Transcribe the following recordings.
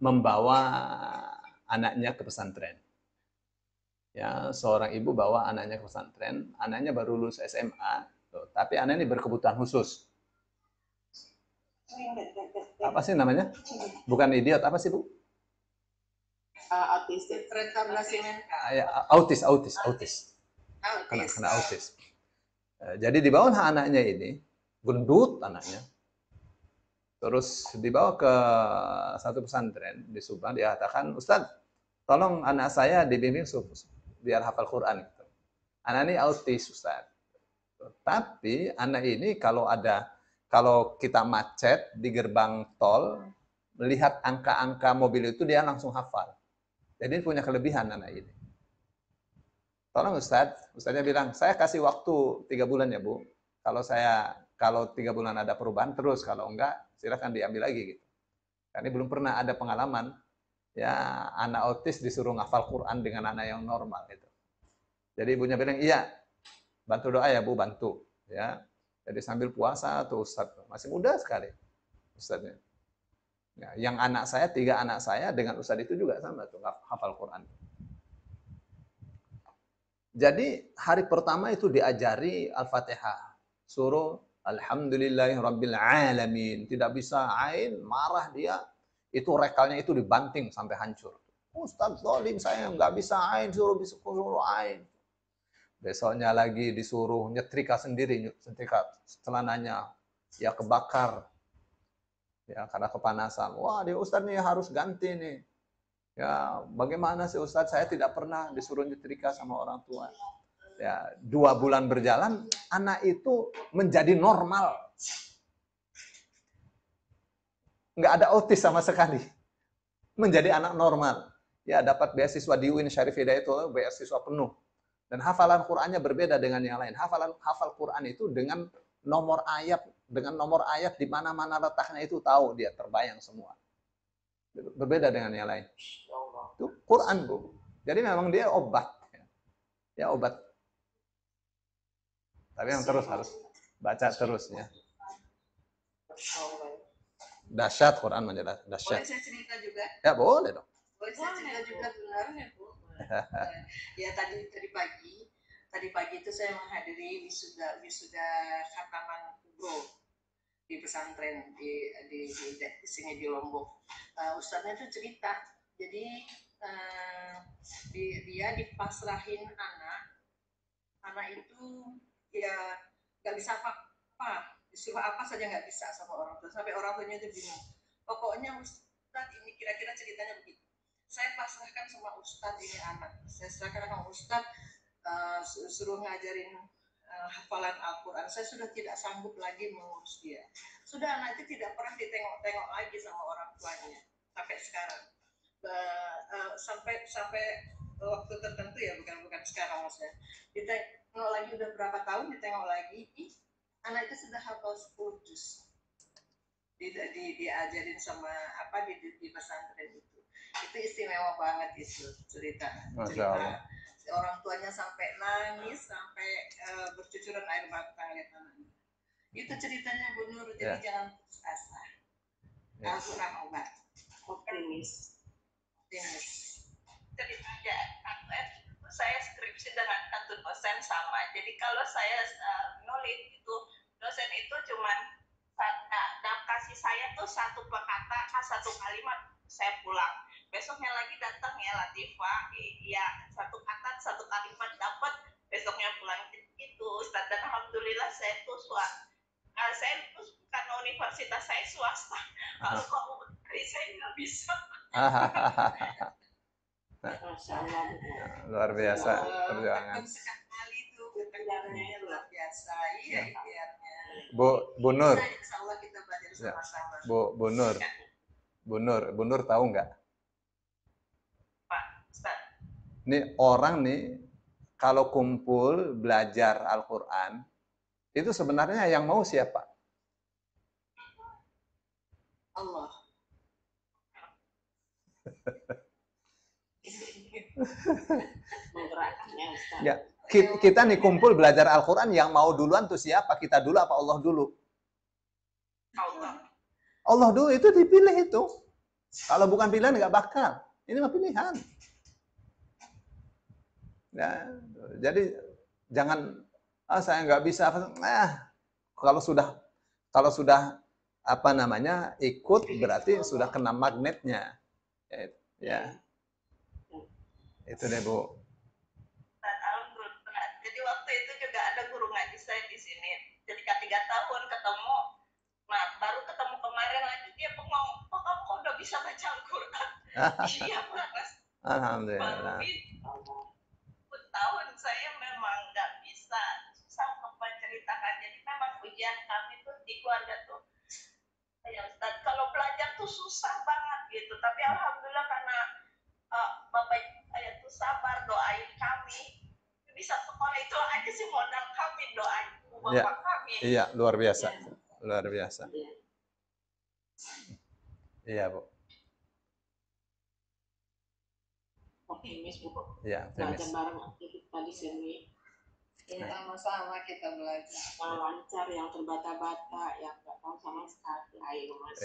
membawa anaknya ke pesantren. Ya, seorang ibu bawa anaknya ke pesantren, anaknya baru lulus SMA, tapi anak ini berkebutuhan khusus. Apa sih namanya? Bukan idiot, apa sih, Bu? Autistik, retardasi mental. Ya, autis. Kena autis. Jadi dibawa anaknya ini, gendut anaknya. Terus dibawa ke satu pesantren di Subang, dia katakan, Ustadz, tolong anak saya dibimbing biar hafal Quran. Anak ini autis, Ustaz. Tapi anak ini kalau kita macet di gerbang tol, melihat angka-angka mobil itu dia langsung hafal. Jadi punya kelebihan anak ini. Tolong Ustaznya bilang, saya kasih waktu 3 bulan ya Bu. Kalau 3 bulan ada perubahan terus, kalau enggak silakan diambil lagi gitu. Karena belum pernah ada pengalaman ya anak autis disuruh ngafal Quran dengan anak yang normal gitu. Jadi ibunya bilang, iya, bantu doa ya Bu, bantu. Ya, jadi sambil puasa tuh Ustadz, masih muda sekali Ustadznya. Ya, yang 3 anak saya dengan Ustadz itu juga sama tuh, hafal Quran. Jadi hari pertama itu diajari Al-Fatihah, suruh Alhamdulillahirabbil alamin. Tidak bisa ain, marah dia, itu rekalnya itu dibanting sampai hancur. Ustadz zalim, saya nggak bisa ain, suruh ain. Besoknya lagi disuruh nyetrika sendiri, nyetrika celananya, ya kebakar, ya karena kepanasan. Wah, dia Ustadz nih harus ganti nih. Ya, bagaimana sih Ustadz? Saya tidak pernah disuruh nyetrika sama orang tua. Ya, 2 bulan berjalan, anak itu menjadi normal. Nggak ada autis sama sekali. Menjadi anak normal. Ya, dapat beasiswa di UIN Syarif Hidayat itu, beasiswa penuh. Dan hafalan Qur'annya berbeda dengan yang lain. Hafal Qur'an itu dengan nomor ayat di mana-mana letaknya itu tahu dia, terbayang semua. Berbeda dengan yang lain. Itu Qur'an, Bu. Jadi memang dia obat. Ya, obat. Tapi yang terus harus baca terus ya. Dahsyat Qur'an menjelaskan. Dahsyat. Boleh saya cerita juga? Ya, boleh dong. Boleh saya cerita juga sebenarnya, Bu. Ya tadi pagi itu saya menghadiri wisuda khataman kubro di pesantren di sini di Lombok. Ustadznya itu cerita, jadi dia dipasrahin anak itu ya nggak bisa apa-apa, disuruh apa saja nggak bisa sama orang tua, sampai orang tuanya itu bingung. Pokoknya Ustadz ini kira-kira ceritanya begitu. Saya pasrahkan sama Ustadz ini anak. Saya serahkan sama Ustadz, suruh ngajarin hafalan Al-Quran. Saya sudah tidak sanggup lagi mengurus dia. Sudah anak itu tidak pernah ditengok-tengok lagi sama orang tuanya sampai sekarang. Sampai waktu tertentu ya, bukan sekarang maksudnya. Ditengok lagi udah berapa tahun, ditengok lagi, anak itu sudah hafal 10 juz. Diajarin sama di pesantren itu. Itu istimewa banget itu cerita orang tuanya sampai nangis, sampai bercucuran air mata lihat anaknya. Itu ceritanya Bu Nur. Jadi jangan putus asa. Al-Quran obat. Optimis. Ceritanya saya skripsi dengan satu dosen sama. Jadi kalau saya nulis itu, dosen itu cuman kasih saya tuh satu kata, satu kalimat, saya pulang. Besoknya lagi datang ya Latifah, ya satu kata, satu kalimat dapat, besoknya pulang itu Ustaz. Dan alhamdulillah saya tuh karena universitas saya swasta, kalau kok saya nggak bisa. Luar biasa perjuangan. Sekali itu perjalanannya luar biasa. Iya, ikhtiarnya. Bu Nur. Insya Allah kita belajar sama-sama. Bu Nur tahu nggak? Pak Ustaz. Ini orang nih kalau kumpul belajar Al-Quran itu sebenarnya yang mau siapa? Allah. Ya, kita nih kumpul belajar Al-Quran, yang mau duluan tuh siapa? Kita dulu apa Allah dulu? Allah. Allah dulu, itu dipilih itu. Kalau bukan pilihan nggak bakal. Ini mah pilihan. Ya, jadi jangan saya nggak bisa. Kalau sudah apa namanya ikut berarti sudah kena magnetnya. Ya. Itu deh Bu. Dan alhamdulillah. Jadi waktu itu juga ada guru ngaji saya di sini. Jadi 3 tahun ketemu. Nah, baru ketemu kemarin lagi dia bengong. Oh, kamu kok udah bisa baca Al-Quran? Iya, Mas. Alhamdulillah. Baru tahun saya memang nggak bisa, susah menceritakan. Jadi memang ujian kami tuh di keluarga tuh, ya Ustaz, kalau belajar tuh susah banget gitu. Tapi alhamdulillah karena Bapak saya tuh sabar doain kami bisa sekolah, itu aja sih modal kami, doain Bapak kami. Iya, luar biasa, luar biasa. Iya Bu. Optimis Bu. Iya, Belajar bareng kita di sini. Ya, sama-sama kita belajar. Yang lancar, yang terbata-bata, yang nggak tahu sama sekali. Ayo Mas.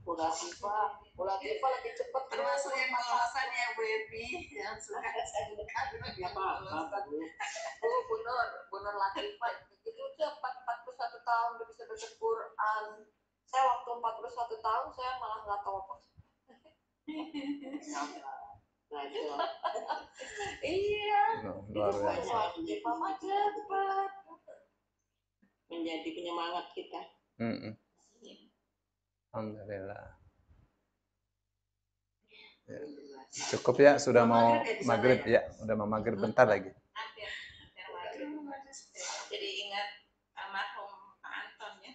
Bola FIFA lagi cepet. Termasuk yang kelolosan yang baby yang suka Bunur Latifah itu udah 41 tahun udah bisa baca Quran. Saya waktu 41 tahun saya malah nggak tahu apa. Iya. Luar biasa. Mama cepat. Menjadi penyemangat kita. Alhamdulillah. Ya. Cukup ya, sudah mau maghrib ya, udah mau maghrib bentar lagi. Jadi ingat almarhum Pak Anton ya.